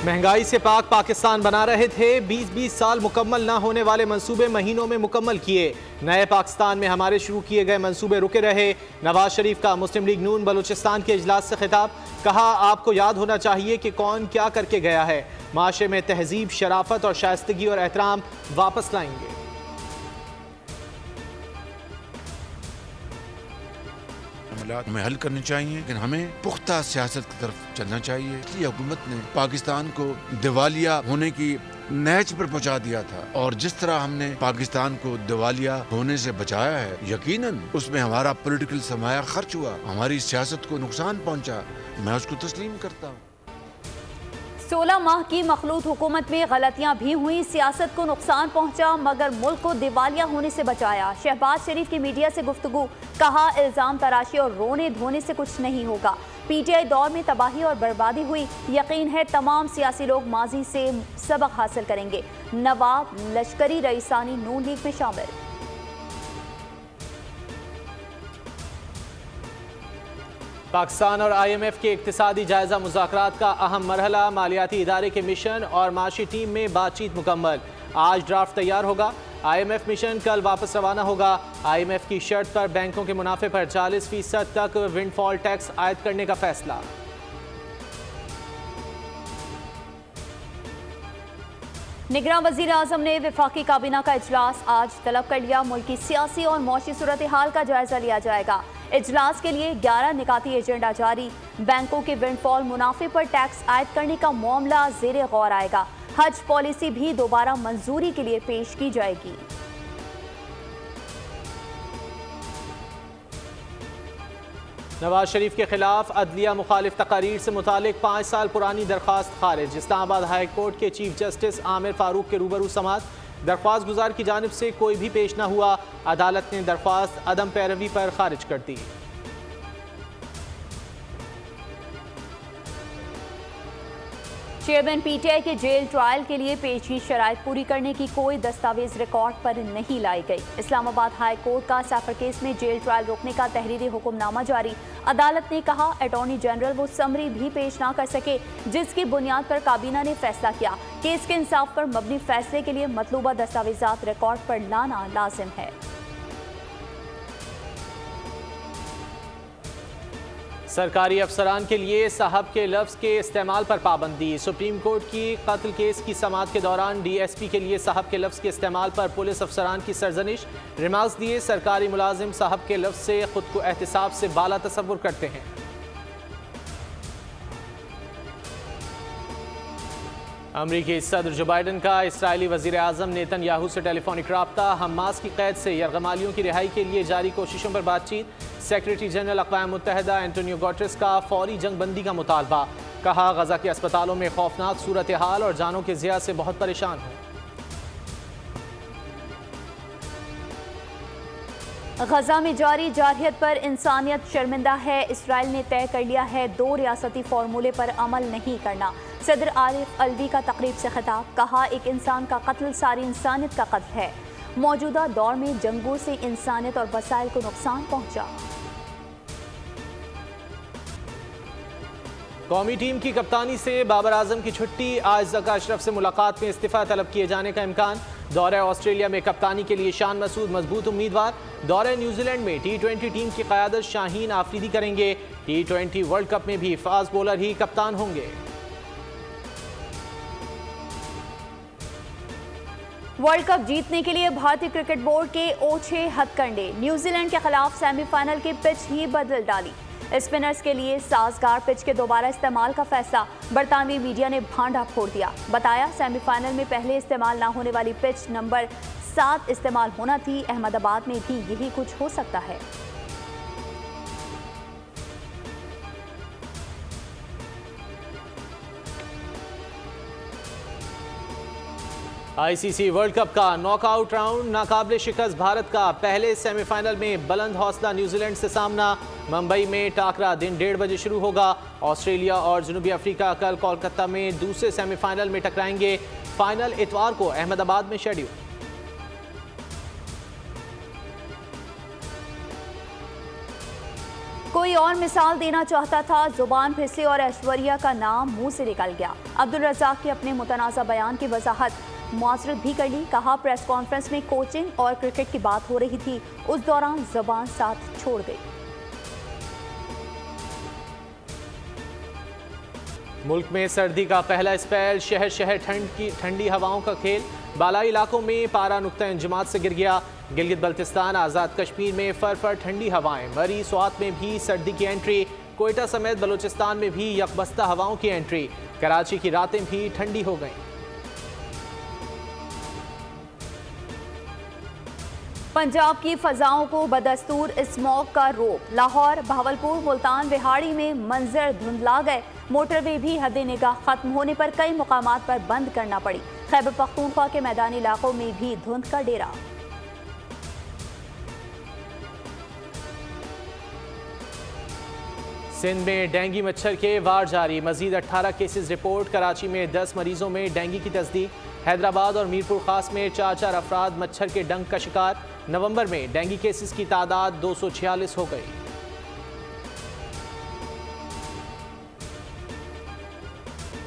महंगाई से पाक पाकिस्तान बना रहे थे। 20-20 साल मुकम्मल ना होने वाले मंसूबे महीनों में मुकम्मल किए। नए पाकिस्तान में हमारे शुरू किए गए मंसूबे रुके रहे। नवाज शरीफ का मुस्लिम लीग नून बलूचिस्तान के इजलास से खिताब। कहा, आपको याद होना चाहिए कि कौन क्या करके गया है। माशरे में तहजीब, शराफत और शाइस्तगी और एहतराम वापस लाएंगे। हमें हल करनी चाहिए, लेकिन हमें पुख्ता सियासत की तरफ चलना चाहिए। इसलिए हुकूमत ने पाकिस्तान को दिवालिया होने की नहज पर पहुंचा दिया था, और जिस तरह हमने पाकिस्तान को दिवालिया होने से बचाया है, यकीनन उसमें हमारा पॉलिटिकल सरमाया खर्च हुआ, हमारी सियासत को नुकसान पहुंचा। मैं उसको तस्लीम करता हूँ। 16 माह की मखलूत हुकूमत में गलतियां भी हुई, सियासत को नुकसान पहुंचा, मगर मुल्क को दिवालिया होने से बचाया। शहबाज शरीफ की मीडिया से गुफ्तगू। कहा, इल्जाम तराशी और रोने धोने से कुछ नहीं होगा। पीटीआई दौर में तबाही और बर्बादी हुई, यकीन है तमाम सियासी लोग माजी से सबक हासिल करेंगे। नवाब लश्करी रईसानी नून लीग में शामिल। पाकिस्तान और IMF के इक्तिसादी जायजा मुज़ाकरात का अहम मरहला। मालियाती इदारे के मिशन और माशी टीम में बातचीत मुकम्मल। आज ड्राफ्ट तैयार होगा। IMF मिशन कल वापस रवाना होगा। IMF की शर्त पर बैंकों के मुनाफे पर 40% तक विंडफॉल टैक्स आयद करने का फैसला। निगरान वज़ीर आज़म ने वफाकी काबीना का इजलास आज तलब कर लिया। मुल्क की सियासी और मौशी सूरत हाल का जायजा लिया जाएगा। इजलास के लिए 11 निकाती एजेंडा जारी। बैंकों के विंडफॉल मुनाफे पर टैक्स आयद करने का मामला ज़ेरे गौर आएगा। हज पॉलिसी भी दोबारा मंजूरी के लिए पेश की जाएगी। नवाज शरीफ के खिलाफ अदलिया मुखालिफ तकारीर से मुतालिक 5 साल पुरानी दरख्वास्त खारिज। इस्लामाबाद हाई कोर्ट के चीफ जस्टिस आमिर फारूक के रूबरू समात। दरख्वास्त गुजार की जानिब से कोई भी पेश न हुआ। अदालत ने दरख्वास्त अदम पैरवी पर खारिज कर दी। चेयरमैन PTI के जेल ट्रायल के लिए पेशी शराइत पूरी करने की कोई दस्तावेज रिकॉर्ड पर नहीं लाई गई। इस्लामाबाद हाई कोर्ट का सैफर केस में जेल ट्रायल रोकने का तहरीरी हुक्मनामा जारी। अदालत ने कहा, अटॉर्नी जनरल वो समरी भी पेश ना कर सके जिसकी बुनियाद पर काबीना ने फैसला किया। केस के इंसाफ पर मबनी फैसले के लिए मतलूबा दस्तावेजात रिकॉर्ड पर लाना लाजिम है। सरकारी अफसरान के लिए साहब के लफ्ज़ के इस्तेमाल पर पाबंदी। सुप्रीम कोर्ट की कत्ल केस की समाअत के दौरान DSP के लिए साहब के लफ्ज़ के इस्तेमाल पर पुलिस अफसरान की सरजनिश। रिमार्क्स दिए, सरकारी मुलाजिम साहब के लफ्ज़ से खुद को एहतिसाब से बाला तसव्वुर करते हैं। अमरीकी सदर जो बाइडन का इसराइली वज़ीर आज़म नेतन्याहू से टेलीफोनिक राब्ता। हमास की कैद से यरगमालियों की रिहाई के लिए जारी कोशिशों पर बातचीत। सेक्रेटरी जनरल अक़वाम मुत्तहिदा एंटोनियो गुटेरेस का फौरी जंगबंदी का मुतालबा। कहा, गजा के अस्पतालों में खौफनाक सूरत हाल और जानों के ज़िया से बहुत परेशान हूँ। गजा में जारी जारहियत पर इंसानियत शर्मिंदा है। इसराइल ने तय कर लिया है 2 रियासती फार्मूले पर अमल नहीं करना। सदर आरिफ अलवी का तकरीब से खिताब। कहा, एक इंसान का कत्ल सारी इंसानियत का कत्ल है। मौजूदा दौर में जंगों से इंसानियत और वसाइल को नुकसान पहुंचा। कौमी टीम की कप्तानी से बाबर आजम की छुट्टी। आज ज़का अशरफ से मुलाकात में इस्तीफ़ा तलब किए जाने का इम्कान। दौरे ऑस्ट्रेलिया में कप्तानी के लिए शान मसूद मजबूत उम्मीदवार। दौरे न्यूजीलैंड में T20 टीम की क़यादत शाहीन आफरीदी करेंगे। T20 वर्ल्ड कप में भी फास्ट बॉलर ही कप्तान होंगे। वर्ल्ड कप जीतने के लिए भारतीय क्रिकेट बोर्ड के ओछे हथकंडे। न्यूजीलैंड के खिलाफ सेमीफाइनल की पिच ही बदल डाली। स्पिनर्स के लिए साजगार पिच के दोबारा इस्तेमाल का फैसला। बरतानवी मीडिया ने भांडा फोड़ दिया। बताया, सेमीफाइनल में पहले इस्तेमाल ना होने वाली पिच नंबर 7 इस्तेमाल होना थी। अहमदाबाद में भी यही कुछ हो सकता है। ICC वर्ल्ड कप का नॉकआउट राउंड। नाकाबिले शिकस्त भारत का पहले सेमीफाइनल में बुलंद हौसला न्यूजीलैंड से सामना। मुंबई में टाकरा दिन 1:30 बजे शुरू होगा। ऑस्ट्रेलिया और जनूबी अफ्रीका कल कोलकाता में दूसरे सेमीफाइनल में टकराएंगे। फाइनल इतवार को अहमदाबाद में शेड्यूल। कोई और मिसाल देना चाहता था, जुबान फिसली और ऐश्वर्या का नाम मुंह से निकल गया। अब्दुल रज़ाक के अपने मुतनाज़ा बयान की वजाहत मुआसरत भी कर ली। कहा, प्रेस कॉन्फ्रेंस में कोचिंग और क्रिकेट की बात हो रही थी, उस दौरान जुबान साथ छोड़ गई। मुल्क में सर्दी का पहला स्पेल, शहर शहर ठंडी हवाओं का खेल। बालाई इलाकों में पारा नुक्ता इंजमात से गिर गया। गिलगित बल्तिस्तान, आज़ाद कश्मीर में फर ठंडी हवाएं। मरी स्वात में भी सर्दी की एंट्री। कोयटा समेत बलूचिस्तान में भी यकबस्ता हवाओं की एंट्री। कराची की रातें भी ठंडी हो गईं। पंजाब की फजाओं को बदस्तूर स्मॉग का रोक। लाहौर, भावलपुर, मुल्तान, विहाड़ी में मंजर धुंधला गए। मोटरवे भी हद निगाह खत्म होने पर कई मुकामात पर बंद करना पड़ी। खैबर पख्तूनख्वा के मैदानी इलाकों में भी धुंध का डेरा। सिंध में डेंगू मच्छर के वार जारी। मजीद 18 केसेस रिपोर्ट। कराची में 10 मरीजों में डेंगू की तस्दीक। हैदराबाद और मीरपुर खास में 4 अफराद मच्छर के डंक का शिकार। नवंबर में डेंगू केसेस की तादाद 246 हो गई।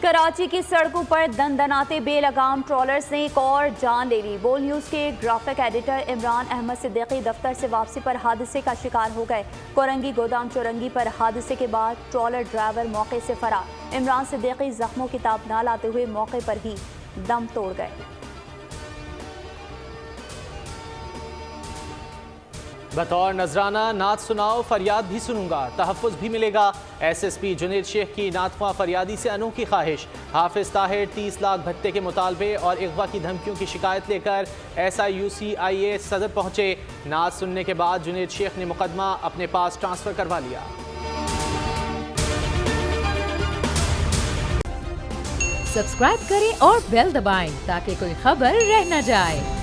कराची की सड़कों पर दनदनाते बेलगाम ट्रॉलर्स ने एक और जान ले ली। बोल न्यूज़ के ग्राफिक एडिटर इमरान अहमद सिद्दीकी दफ्तर से वापसी पर हादसे का शिकार हो गए। कोरंगी गोदाम चौरंगी पर हादसे के बाद ट्रॉलर ड्राइवर मौके से फरार। इमरान सिद्दीकी जख्मों की ताब ना लाते हुए मौके पर ही दम तोड़ गए। बतौर नजराना नात सुनाओ, फरियाद भी सुनूंगा, तहफ़्फ़ुज़ भी मिलेगा। SSP जुनैद शेख की नातख्वां फरियादी से अनोखी ख्वाहिश। हाफिज ताहिर 30 लाख भत्ते के मुतालबे और अगवा की धमकियों की शिकायत लेकर SIUCIA सदर पहुंचे। नात सुनने के बाद जुनैद शेख ने मुकदमा अपने पास ट्रांसफर करवा लिया। सब्सक्राइब करें और बेल दबाएं ताकि कोई खबर रह न जाए।